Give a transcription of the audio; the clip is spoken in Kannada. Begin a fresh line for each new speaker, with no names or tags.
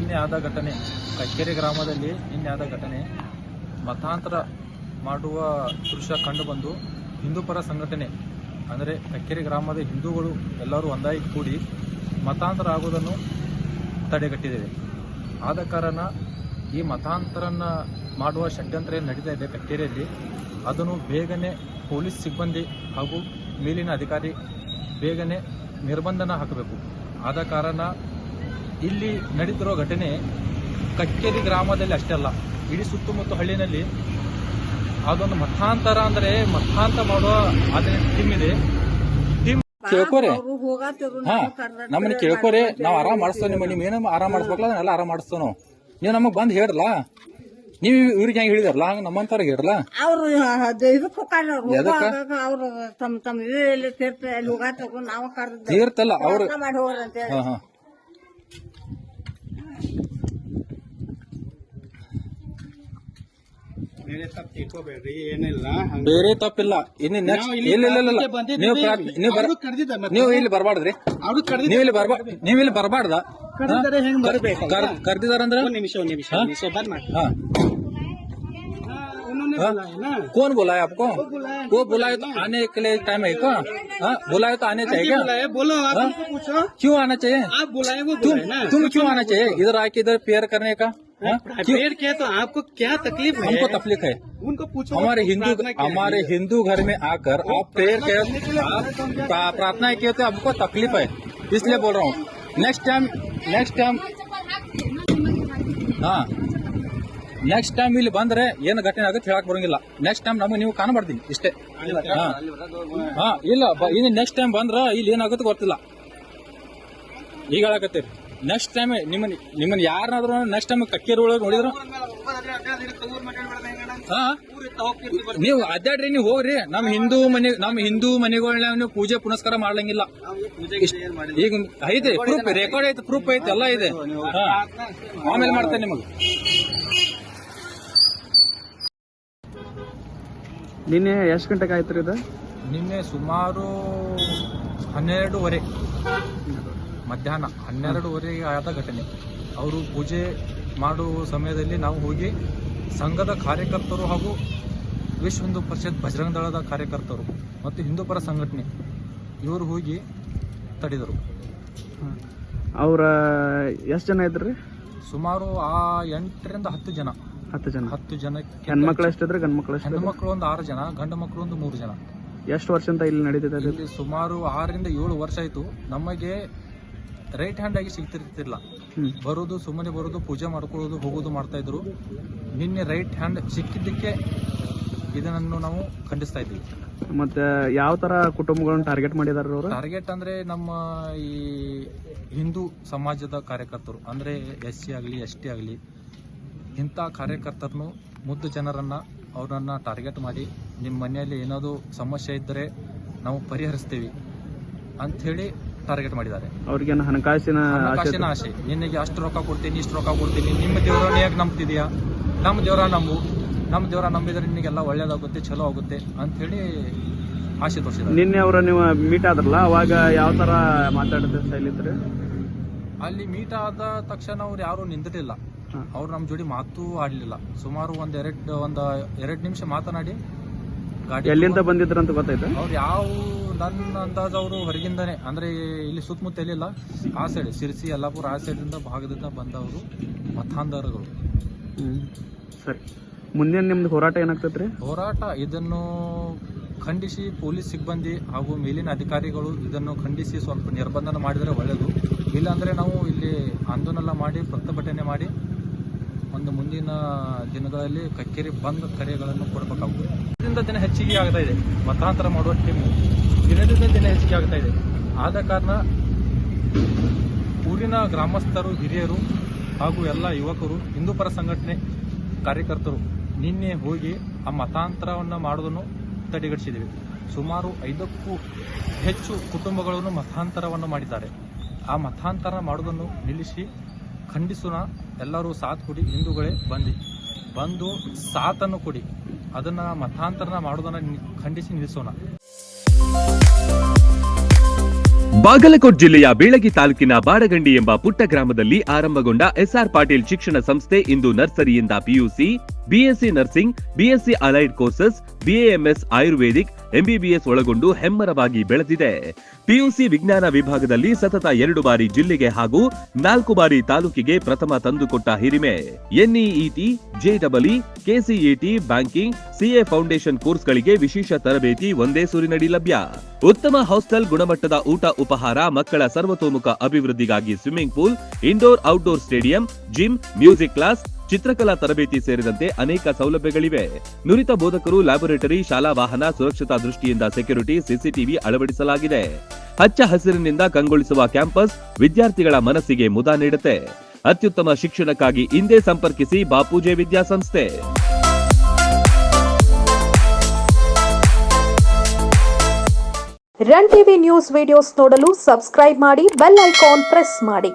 ನಿನ್ನೆ ಆದ ಘಟನೆ ಕಕ್ಕೇರಿ ಗ್ರಾಮದಲ್ಲಿ ನಿನ್ನೆ ಆದ ಘಟನೆ ಮತಾಂತರ ಮಾಡುವ ದೃಶ್ಯ ಕಂಡುಬಂದು ಹಿಂದೂಪರ ಸಂಘಟನೆ ಅಂದರೆ ಕಕ್ಕೇರಿ ಗ್ರಾಮದ ಹಿಂದೂಗಳು ಎಲ್ಲರೂ ಒಂದಾಗಿ ಕೂಡಿ ಮತಾಂತರ ಆಗುವುದನ್ನು ತಡೆಗಟ್ಟಿದ್ದೇವೆ. ಆದ ಕಾರಣ ಈ ಮತಾಂತರನ ಮಾಡುವ ಷಡ್ಯಂತ್ರ ಏನು ನಡೀತಾ ಇದೆ ಕಕ್ಕೇರಿಯಲ್ಲಿ ಅದನ್ನು ಬೇಗನೆ ಪೊಲೀಸ್ ಸಿಬ್ಬಂದಿ ಹಾಗೂ ಮೇಲಿನ ಅಧಿಕಾರಿ ಬೇಗನೆ ನಿರ್ಬಂಧನ ಹಾಕಬೇಕು. ಆದ ಕಾರಣ ಇಲ್ಲಿ ನಡೀತಿರೋ ಘಟನೆ ಕಕ್ಕೇರಿ ಗ್ರಾಮದಲ್ಲಿ ಅಷ್ಟೇ ಅಲ್ಲ, ಇಡೀ ಸುತ್ತಮುತ್ತ ಹಳ್ಳಿನಲ್ಲಿ ಅದೊಂದು ಮತಾಂತರ ಅಂದರೆ ಮತಾಂತರ ಮಾಡುವ ಅದೇ ಟೀಮ್ ಇದೆ.
ಕೇಳ್ಕೋರಿ, ನಮ್ಮನ್ನ ಕೇಳ್ಕೋರಿ, ನಾವ್ ಆರಾಮ್ ಮಾಡಿಸ್ತೇವೆ. ನಿಮ್ ಏನು ಆರಾಮ್ ಮಾಡಿಸ್ಬೇಕಲ್ಲ ಎಲ್ಲ ಆರಾಮ್ ಮಾಡಿಸ್ತೇವೆ ನಾವು. ನೀವು ನಮಗ್ ಬಂದ್ ಹೇಳ್ರಲ್ಲ, ನೀವ್ ಇವ್ರಿಗೆ ಹೆಂಗ್ ಹೇಳಿದಾರಲ್ಲ ಹಂಗ ನಮ್ಮಂತವ್ರಿಗೆ ಹೇಳ್ರಲ್ಲ.
ಅವ್ರು ಅವ್ರು ತಮ್ಮ ನಾವು
ತೀರ್ತಲ್ಲ ಅವ್ರು.
ಮಾಡಿ ಹೋಗ್ರಂತೆ.
ಬೇರೆ ತಪ್ಪಿಲ್ಲ. ಇನ್ನು ನೆಕ್ಸ್ಟ್ ನೀವು ಇಲ್ಲಿ ಬರ್ಬಾರ್ದ್ರಿ, ನೀವು ಇಲ್ಲಿ ಬರ್ಬಾರ್ದ. ಕರ್ದಿದಾರಂದ್ರ कौन बोला है आपको? वो बुलाए तो आने के लिए टाइम है क्या? बुलाए तो आने चाहिए क्या?
बोलो आप पूछो
क्यों आना चाहिए?
आप बुलाए वो
तुम क्यों आना चाहिए इधर आके इधर प्रेयर करने का?
प्रेयर किया तो आपको क्या तकलीफ है?
हमको तकलीफ है,
उनको पूछो.
हमारे हिंदू घर में आकर आप प्रेयर प्रार्थना किए तो आपको तकलीफ है, इसलिए बोल रहा हूँ. नेक्स्ट टाइम हाँ ನೆಕ್ಸ್ಟ್ ಟೈಮ್ ಇಲ್ಲಿ ಬಂದ್ರೆ ಏನು ಘಟನೆ ಆಗುತ್ತೆ ಹೇಳಕ್ ಬರಂಗಿಲ್ಲ. ನೆಕ್ಸ್ಟ್ ಟೈಮ್ ನಮಗೆ ನೀವು ಕಾಣಬಾರ್ದೀನಿ ಇಷ್ಟೇ. ಹಾ ಇಲ್ಲ, ಇನ್ನು ನೆಕ್ಸ್ಟ್ ಟೈಮ್ ಬಂದ್ರ ಇಲ್ಲಿ ಏನಾಗುತ್ತೆ ಗೊತ್ತಿಲ್ಲ. ಈಗ ಹೇಳಕತ್ತೀರಿ ನೆಕ್ಸ್ಟ್ ಟೈಮ್ ನಿಮ್ಮನ್ನ ಯಾರನ್ನಾದ್ರೂ ನೆಕ್ಸ್ಟ್ ಟೈಮ್ ಕಕ್ಕೇರಿ ಒಳಗೆ ನೋಡಿದ್ರು ನೀವು ಅಡ್ಡಾಡ್ರಿ, ನೀವು ಹೋಗ್ರಿ. ನಮ್ಮ ಹಿಂದೂ ಮನೆಗಳನ್ನ ನೀವು ಪೂಜೆ ಪುನಸ್ಕಾರ ಮಾಡ್ಲಂಗಿಲ್ಲ. ಈಗ ಐತೆ ಪ್ರೂಫ್, ರೆಕಾರ್ಡ್ ಐತೆ, ಪ್ರೂಫ್ ಐತೆ, ಎಲ್ಲ ಇದೆ. ಆಮೇಲೆ ಮಾಡ್ತೇನೆ ನಿಮಗೆ.
ನಿನ್ನೆ ಎಷ್ಟು ಗಂಟೆಗೆ ಆಯ್ತು ಇದು?
ನಿನ್ನೆ ಸುಮಾರು 12:30 ಮಧ್ಯಾಹ್ನ 12:30 ಆದ ಘಟನೆ. ಅವರು ಪೂಜೆ ಮಾಡುವ ಸಮಯದಲ್ಲಿ ನಾವು ಹೋಗಿ ಸಂಘದ ಕಾರ್ಯಕರ್ತರು ಹಾಗೂ ವಿಶ್ವ ಹಿಂದೂ ಪರಿಷತ್ ಬಜರಂಗ ದಳದ ಕಾರ್ಯಕರ್ತರು ಮತ್ತು ಹಿಂದೂಪರ ಸಂಘಟನೆ ಇವರು ಹೋಗಿ ತಡೆದರು.
ಅವ್ರ ಎಷ್ಟು ಜನ ಇದ್ರಿ?
ಸುಮಾರು 8ರಿಂದ 10 ಜನ. 10 ಜನ.
ಹೆಣ್ಮಕ್ಳು ಎಷ್ಟಿದ್ರೆ ಗಂಡು ಮಕ್ಳು?
ಹೆಣ್ಣು ಮಕ್ಕಳು ಒಂದು 6 ಜನ, ಗಂಡು ಮಕ್ಕಳು ಒಂದು 3 ಜನ.
ಎಷ್ಟು ವರ್ಷ ಅಂತ ಇಲ್ಲಿ ನಡೀತಿದೆ?
ಇಲ್ಲಿ ಸುಮಾರು 6ರಿಂದ 7 ವರ್ಷ ಆಯ್ತು. ನಮಗೆ ರೈಟ್ ಹ್ಯಾಂಡ್ ಆಗಿ ಸಿಗ್ತಿರ್ತಿಲ್ಲ. ಬರೋದು ಸುಮ್ಮನೆ ಬರೋದು, ಪೂಜೆ ಮಾಡ್ಕೊಳ್ಳೋದು, ಹೋಗೋದು ಮಾಡ್ತಾ ಇದ್ರು. ನಿನ್ನೆ ರೈಟ್ ಹ್ಯಾಂಡ್ ಸಿಕ್ಕಿದ್ದಕ್ಕೆ ಇದನ್ನು ನಾವು ಖಂಡಿಸ್ತಾ ಇದ್ದೀವಿ.
ಮತ್ತೆ ಯಾವ ತರ ಕುಟುಂಬಗಳನ್ನ ಟಾರ್ಗೆಟ್ ಮಾಡಿದಾರ ಅವರು?
ಟಾರ್ಗೆಟ್ ಅಂದ್ರೆ ನಮ್ಮ ಈ ಹಿಂದೂ ಸಮಾಜದ ಕಾರ್ಯಕರ್ತರು ಅಂದ್ರೆ SC ಆಗಲಿ ST ಆಗಲಿ ಇಂಥ ಕಾರ್ಯಕರ್ತರನ್ನು, ಮುದ್ದು ಜನರನ್ನ ಅವರನ್ನ ಟಾರ್ಗೆಟ್ ಮಾಡಿ ನಿಮ್ಮ ಮನೆಯಲ್ಲಿ ಏನಾದರೂ ಸಮಸ್ಯೆ ಇದ್ದರೆ ನಾವು ಪರಿಹರಿಸ್ತೀವಿ ಅಂಥೇಳಿ ಟಾರ್ಗೆಟ್ ಮಾಡಿದ್ದಾರೆ.
ಅವ್ರಿಗೆ ಹಣಕಾಸಿನ
ಆಸೆ. ನಿನಗೆ ಅಷ್ಟು ರೊಕ್ಕ ಕೊಡ್ತೀನಿ, ಇಷ್ಟು ರೊಕ್ಕ ಕೊಡ್ತೀನಿ, ನಿಮ್ಮ ದೇವರನ್ನ ಹೇಗೆ ನಂಬ್ತಿದೀಯಾ? ನಮ್ಮ ದೇವರ ನಂಬಿದ್ರೆ ನಿನಗೆಲ್ಲ ಒಳ್ಳೇದಾಗುತ್ತೆ, ಚಲೋ ಆಗುತ್ತೆ ಅಂಥೇಳಿ ಆಸೆ ತೋರಿಸಿದ್ದಾರೆ.
ನಿನ್ನೆ ಅವರ ನೀವು ಮೀಟ್ ಆದ್ರಲ್ಲ, ಅವಾಗ ಯಾವ ತರ ಮಾತಾಡಿದ್ರೆ ಸ್ಟೈಲ್ ಇದ್ರೆ?
ಅಲ್ಲಿ ಮೀಟ್ ಆದ ತಕ್ಷಣ ಅವ್ರು ಯಾರು ನಿಂತಿರಲಿಲ್ಲ. ಅವ್ರು ನಮ್ಮ ಜೋಡಿ ಮಾತು ಆಡ್ಲಿಲ್ಲ. ಸುಮಾರು ಎರಡು ನಿಮಿಷ ಮಾತನಾಡಿ ಗಾಡಿ
ಎಲ್ಲಿಂದ ಬಂದಿದ್ರಂತ ಗೊತ್ತಾಯ್ತು?
ಅವ್ರು ನನ್ನ ಅಂದಾಜು ಅವರು ಹೊರಗಿಂದಾನೆ, ಅಂದ್ರೆ ಇಲ್ಲಿ ಸುತ್ತಮುತ್ತ ಎಲ್ಲಿಲ್ಲ, ಆ ಸೈಡ್ ಸಿರ್ಸಿ ಯಲ್ಲಾಪುರ ಆ ಸೈಡಿಂದ ಭಾಗದಿಂದ ಬಂದವರು ಮತಾಂಧರುಗಳು.
ಸರಿ, ಮುಂದೆ ನಿಮ್ದು ಹೋರಾಟ ಏನಾಗ್ತೈತ್ರಿ?
ಹೋರಾಟ ಇದನ್ನು ಖಂಡಿಸಿ ಪೊಲೀಸ್ ಸಿಬ್ಬಂದಿ ಹಾಗೂ ಮೇಲಿನ ಅಧಿಕಾರಿಗಳು ಇದನ್ನು ಖಂಡಿಸಿ ಸ್ವಲ್ಪ ನಿರ್ಬಂಧನ ಮಾಡಿದರೆ ಒಳ್ಳೆಯದು. ಇಲ್ಲಾಂದ್ರೆ ನಾವು ಇಲ್ಲಿ ಆಂದೋಲನ ಮಾಡಿ ಪ್ರತಿಭಟನೆ ಮಾಡಿ ಒಂದು ಮುಂದಿನ ದಿನಗಳಲ್ಲಿ ಕಕ್ಕೇರಿ ಬಂದ್ ಕರೆಗಳನ್ನು ಕೊಡಬೇಕಾಗುತ್ತದೆ. ದಿನದಿಂದ ದಿನ ಹೆಚ್ಚಿಗೆ ಆಗ್ತಾ ಇದೆ. ಮತಾಂತರ ಮಾಡುವ ಟೀಮು ದಿನದಿಂದ ದಿನ ಹೆಚ್ಚಿಗೆ ಆಗ್ತಾ ಇದೆ. ಆದ ಕಾರಣ ಊರಿನ ಗ್ರಾಮಸ್ಥರು, ಹಿರಿಯರು ಹಾಗೂ ಎಲ್ಲ ಯುವಕರು, ಹಿಂದೂಪರ ಸಂಘಟನೆ ಕಾರ್ಯಕರ್ತರು ನಿನ್ನೆ ಹೋಗಿ ಆ ಮತಾಂತರವನ್ನು ಮಾಡೋದನ್ನು ತಡೆಗಟ್ಟಿಸಿದ್ದೇವೆ. ಸುಮಾರು 5ಕ್ಕೂ ಹೆಚ್ಚು ಕುಟುಂಬಗಳನ್ನು ಮತಾಂತರವನ್ನು ಮಾಡಿದ್ದಾರೆ. ಆ ಮತಾಂತರ ಮಾಡೋದನ್ನು ನಿಲ್ಲಿಸಿ ಖಂಡಿಸೋಣ. ಎಲ್ಲರೂ ಸಾಥ್ ಕೊಡಿ, ಹಿಂದೂಗಳೇ ಬಂದು ಸಾಥನ್ನು ಕೊಡಿ. ಅದನ್ನು ಮತಾಂತರನ ಮಾಡೋದನ್ನು ಖಂಡಿಸಿ ನಿಲ್ಲಿಸೋಣ.
ಬಾಗಲಕೋಟ್ ಜಿಲ್ಲೆಯ ಬೀಳಗಿ ತಾಲೂಕಿನ ಬಾಡಗಂಡಿ ಎಂಬ ಪುಟ್ಟ ಗ್ರಾಮದಲ್ಲಿ ಆರಂಭಗೊಂಡ ಎಸ್ಆರ್ ಪಾಟೀಲ್ ಶಿಕ್ಷಣ ಸಂಸ್ಥೆ ಇಂದು ನರ್ಸರಿಯಿಂದ PUC, BSc nursing, BSc allied courses, BAMS Ayurvedic, MBBS ಒಳಗೊಂಡು ಹೆಮ್ಮರವಾಗಿ ಬೆಳೆದಿದೆ. ಪಿಯುಸಿ ವಿಜ್ಞಾನ ವಿಭಾಗದಲ್ಲಿ ಸತತ 2 ಬಾರಿ ಜಿಲ್ಲೆಗೆ ಹಾಗೂ 4 ಬಾರಿ ತಾಲೂಕಿಗೆ ಪ್ರಥಮ ತಂದುಕೊಟ್ಟ ಹಿರಿಮೆ. NEET, JEE, KCET, banking, CA foundation ಕೋರ್ಸ್ಗಳಿಗೆ ವಿಶೇಷ ತರಬೇತಿ ಒಂದೇ ಸೂರಿನಡಿ ಲಭ್ಯ. ಉತ್ತಮ ಹಾಸ್ಟೆಲ್, ಗುಣಮಟ್ಟದ ಊಟ ಉಪಹಾರ, ಮಕ್ಕಳ ಸರ್ವತೋಮುಖ ಅಭಿವೃದ್ಧಿಗಾಗಿ swimming pool, indoor outdoor stadium, gym, music class, ಚಿತ್ರಕಲಾ ತರಬೇತಿ ಸೇರಿದಂತೆ ಅನೇಕ ಸೌಲಭ್ಯಗಳಿವೆ. ನುರಿತ ಬೋಧಕರು, ಲ್ಯಾಬೊರೇಟರಿ, ಶಾಲಾ ವಾಹನ, ಸುರಕ್ಷತಾ ದೃಷ್ಟಿಯಿಂದ ಸೆಕ್ಯೂರಿಟಿ, ಸಿಸಿಟಿವಿ ಅಳವಡಿಸಲಾಗಿದೆ. ಹಚ್ಚ ಹಸಿರಿನಿಂದ ಕಂಗೊಳಿಸುವ ಕ್ಯಾಂಪಸ್ ವಿದ್ಯಾರ್ಥಿಗಳ ಮನಸ್ಸಿಗೆ ಮುದ ನೀಡುತ್ತೆ. ಅತ್ಯುತ್ತಮ ಶಿಕ್ಷಣಕ್ಕಾಗಿ ಇಂದೇ ಸಂಪರ್ಕಿಸಿ ಬಾಪೂಜೆ ವಿದ್ಯಾಸಂಸ್ಥೆ.
ರನ್ ಟಿವಿ ನ್ಯೂಸ್ ವಿಡಿಯೋಸ್ ನೋಡಲು ಸಬ್ಸ್ಕ್ರೈಬ್ ಮಾಡಿ, ಬೆಲ್ ಐಕಾನ್ ಪ್ರೆಸ್ ಮಾಡಿ.